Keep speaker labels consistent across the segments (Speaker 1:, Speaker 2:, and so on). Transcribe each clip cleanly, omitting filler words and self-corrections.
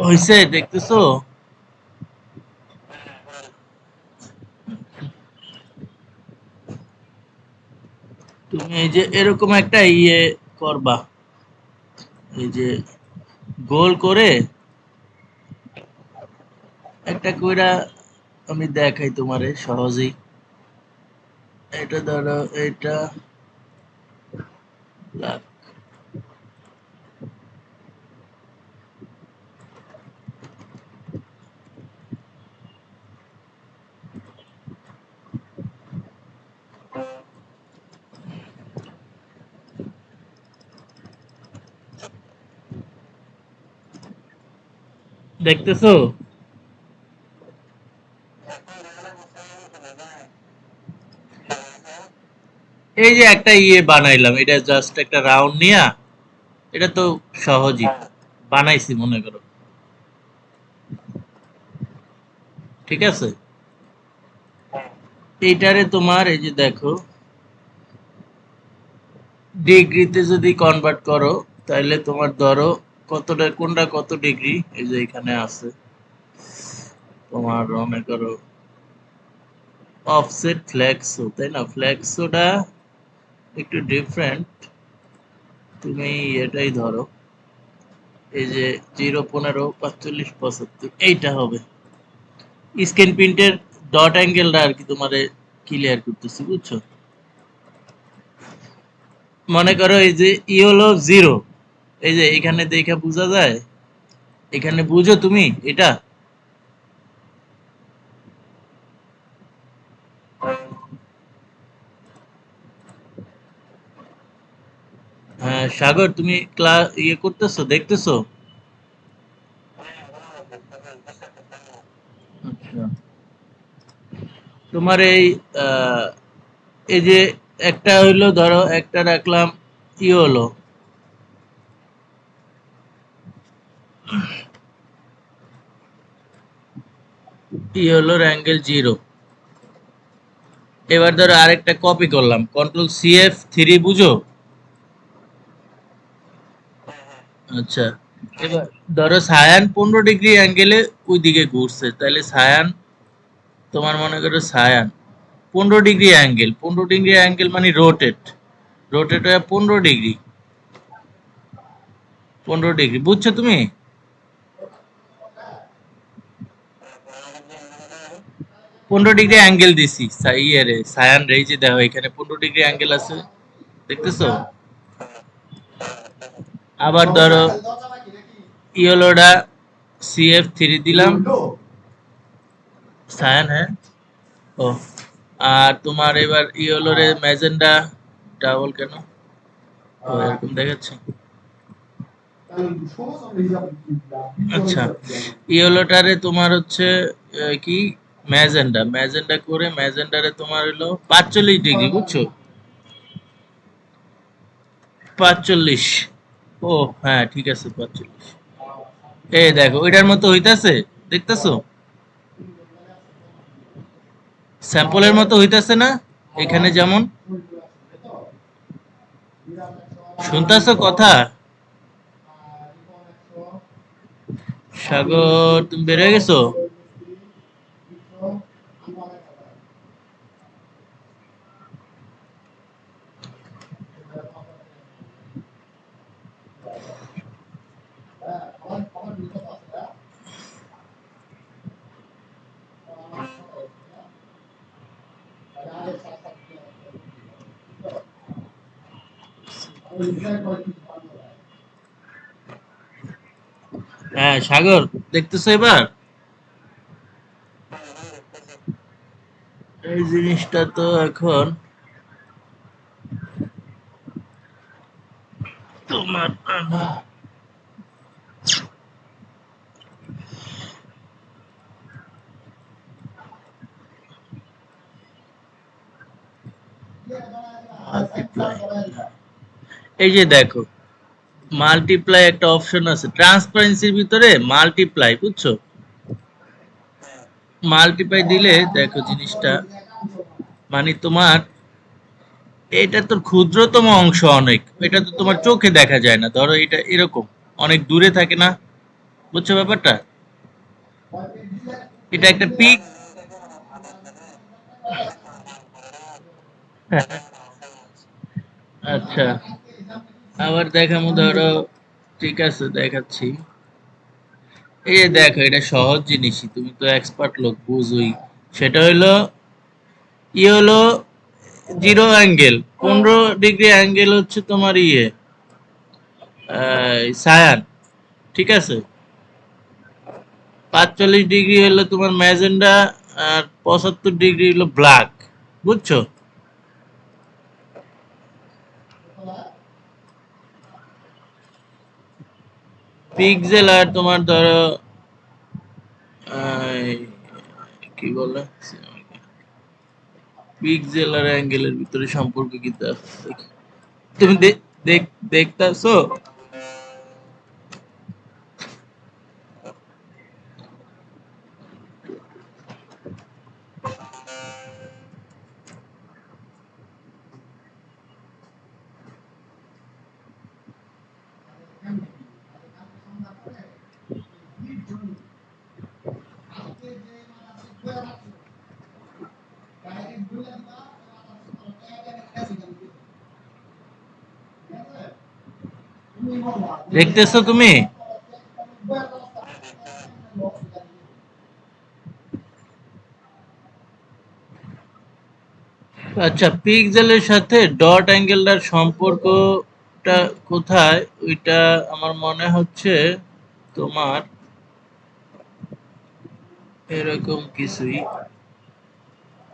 Speaker 1: হইছে দেখতেছো? তুমি এই যে এরকম একটা করবা, এই যে গোল করে একটা কইরা, আমি দেখাই তোমারে সহজেই। এটা ধরো, এটা লাগ- দেখতেছো? এই যে একটা বানাইলাম, এটা জাস্ট একটা রাউন্ড নিয়া, এটা তো সহজই বানাইছি মনে করো। ঠিক আছে, এইটারে তোমার এই যে দেখো, ডিগ্রিতে যদি কনভার্ট করো, তাহলে তোমার ধরো কতটা, কোনটা কত ডিগ্রি, এই যে এখানে আছে তোমার, মনে করো অফসেট ফ্লেক্সো, তাই না? ফ্লেক্সোটা একটু ডিফারেন্ট। তুমি এটাই ধরো, এই যে 0, 15, 45, 75, এইটা হবে। স্ক্যান প্রিন্টের ডট অ্যাঙ্গেলটা আর কি তোমারে ক্লিয়ার করতেছি, বুঝছো? মনে করো এই যে হলো 0, এই যে এখানে দেখে বোঝা যায়, এখানে বুঝো তুমি এটা? হ্যাঁ সাগর, তুমি ক্লাস করতেছো, দেখতেছো? আচ্ছা, তোমার আহ, এই যে একটা হইলো ধরো, একটা রাখলাম, হলো হলো অ্যাঙ্গেল 0। এবার ধরো আরেকটা কপি করলাম, Ctrl+C+F3, বুঝো? আচ্ছা, এবার ধরো সায়ান 15 ডিগ্রি অ্যাঙ্গেলে ওইদিকে ঘুরছে, তাহলে সায়ান, তোমার মনে করো Sayan 15 degree angle, 15 degree angle মানে রোটেট, রোটেট হয়ে 15 ডিগ্রি, 15 ডিগ্রি, বুঝছো তুমি? 15 ডিগ্রি অ্যাঙ্গেল দিছি রে সায়ান রে, এই যে দেখো এখানে 15 ডিগ্রি অ্যাঙ্গেল আছে, দেখতেছো? আবার ধরো ইয়েলোটা CF3 দিলাম, সায়ান, হ্যাঁ। ও, আর তোমার এবার ইয়েলোরে ম্যাজেন্ডা, ডাবল কেন ও এরকম দেখাচ্ছে? আচ্ছা, ইয়েলোটারে তোমার হচ্ছে কি, ম্যাজেন্ডা, ম্যাজেন্ডা করে ম্যাজেন্ডারে তোমার হলো 45 ডিগ্রি, বুঝছো? 45, ও হ্যাঁ ঠিক আছে, 45। এই দেখো ওইটার মতো হইতাছে, দেখতেছো? স্যাম্পলের মতো হইতাছে না? এখানে যেমন, শুনতাছো কথা? সাগর, তুমি বের হয়ে গেছো? হ্যাঁ সাগর, দেখতেছো এবার? এই জিনিসটা তো এখন তোমার multiply, এই যে দেখো মাল্টিপ্লাই একটা অপশন আছে ট্রান্সপারেন্সির ভিতরে, মাল্টিপ্লাই, বুঝছো? মাল্টিপ্লাই দিলে দেখো জিনিসটা, মানে তোমার এটা তো ক্ষুদ্রতম অংশ অনেক, এটা তো তোমার চোখে দেখা যায় না, ধরো এটা এরকম অনেক দূরে থাকে না, বুঝছো ব্যাপারটা? এটা একটা পিক। আচ্ছা, আবার দেখামু, ধরো। ঠিক আছে, দেখাচ্ছি। এই যে দেখো, এটা সহজ জিনিসই, তুমি তো এক্সপার্ট লোক, বুঝোই। সেটা হইলো, হলো 0 অ্যাঙ্গেল, 15 ডিগ্রি অ্যাঙ্গেল হচ্ছে তোমার সায়ান। ঠিক আছে, 45 ডিগ্রি হলো তোমার ম্যাজেন্ডা, আর 75 ডিগ্রি হলো ব্ল্যাক। বুঝছো? পিক্সেল আর তোমার ধরো আহ, কি বলে, পিক্সেল আর অ্যাঙ্গেলের ভিতরে সম্পর্ক কি তা দেখি। তুমি দেখতাছো? দেখতেছো তুমি? আচ্ছা, পিক্সেলের সাথে ডট অ্যাঙ্গেলটার সম্পর্কটা কোথায়? ওইটা আমার মনে হচ্ছে তোমার এরকম কিছুই।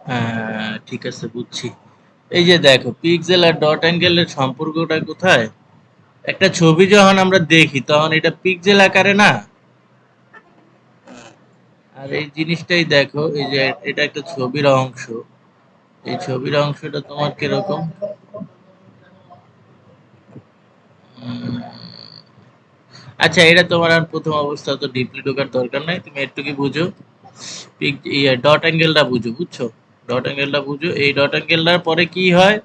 Speaker 1: হ্যাঁ, ঠিক আছে, বুঝছি। এই যে দেখো, পিক্সেল আর ডট অ্যাঙ্গেলের সম্পর্কটা কোথায়? একটা ছবি যখন আমরা দেখি তখন এটা পিক্সেল আকারে না। আর এই জিনিসটাই দেখো, এই যে এটা একটা ছবির অংশ। এই ছবির অংশটা তোমার কিরকম? উম, আচ্ছা, এটা তোমার আর প্রথম অবস্থা তো ডিপলি ঢোকার দরকার নাই, তুমি একটু কি বুঝো। ডট অ্যাঙ্গেলটা বুঝো, বুঝছো? ডট অ্যাঙ্গেলটা বুঝো, এই ডট অ্যাঙ্গেলটার পরে কি হয়?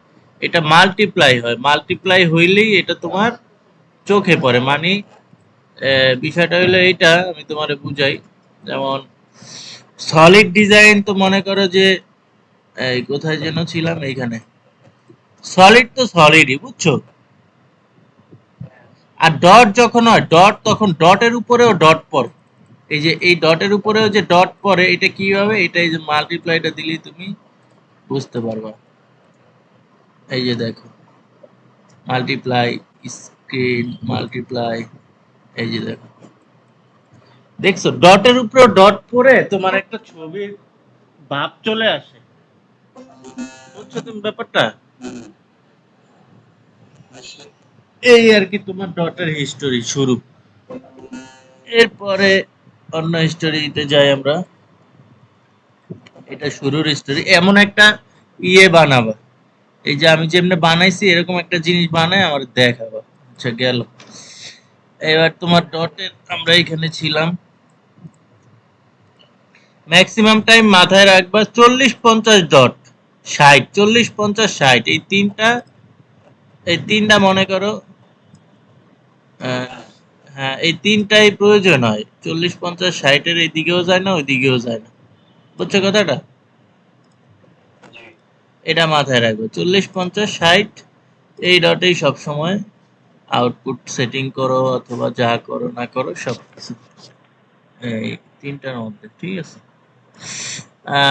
Speaker 1: এটা মাল্টিপ্লাই হয়, মাল্টিপ্লাই হইলেই এটা তোমার চোখে পড়ে। মানে বিষয়টা হলো এইটা, আমি তোমারে বুঝাই। যেমন সলিড ডিজাইন তো মনে করো যে, এই কোথায় যেন ছিলাম, এইখানে। সলিড তো সলিডই, বুঝছো? আর ডট যখন হয়, ডট তখন ডটের উপরেও ডট পড়ে। এই যে এই ডটের উপরেও যে ডট পড়ে, এটা কি হবে? এটা এই যে মাল্টিপ্লাইটা দিলেই তুমি বুঝতে পারবা। এই যে দেখো, মাল্টিপ্লাই, স্ক্রিন মাল্টিপ্লাই। এই যে দেখো, দেখছো ডটের উপরেও ডট পড়ে তোমার একটা ছবির ভাব চলে আসে। বুঝছো তুমি ব্যাপারটা? এই আর কি তোমার ডটের হিস্টোরি শুরু। এরপরে অন্য হিস্টোরিতে যাই আমরা। এটা শুরুর স্টোরি, এমন একটা বানাবা। এই যে আমি যেমনি বানাইছি এরকম একটা জিনিস বানায় আমার দেখাবা। আচ্ছা, গেল। এবার তোমার ডটের আমরা এখানে ছিলাম। ম্যাক্সিমাম টাইম মাথায় রাখবা 40-50 ডট। 60, 40-50-60, এই তিনটা মনে করো। আহ, হ্যাঁ, এই তিনটাই প্রয়োজন হয়। 40-50-60-এর এইদিকেও যায় না, ওইদিকেও যায় না। বুঝছো কথাটা? এটা মাথায় রাখবে, 40-50-60 এই ডটেই সবসময় আউটপুট সেটিং করো অথবা যা করো না করো সব কিছু এই তিনটার মধ্যে। ঠিক আছে?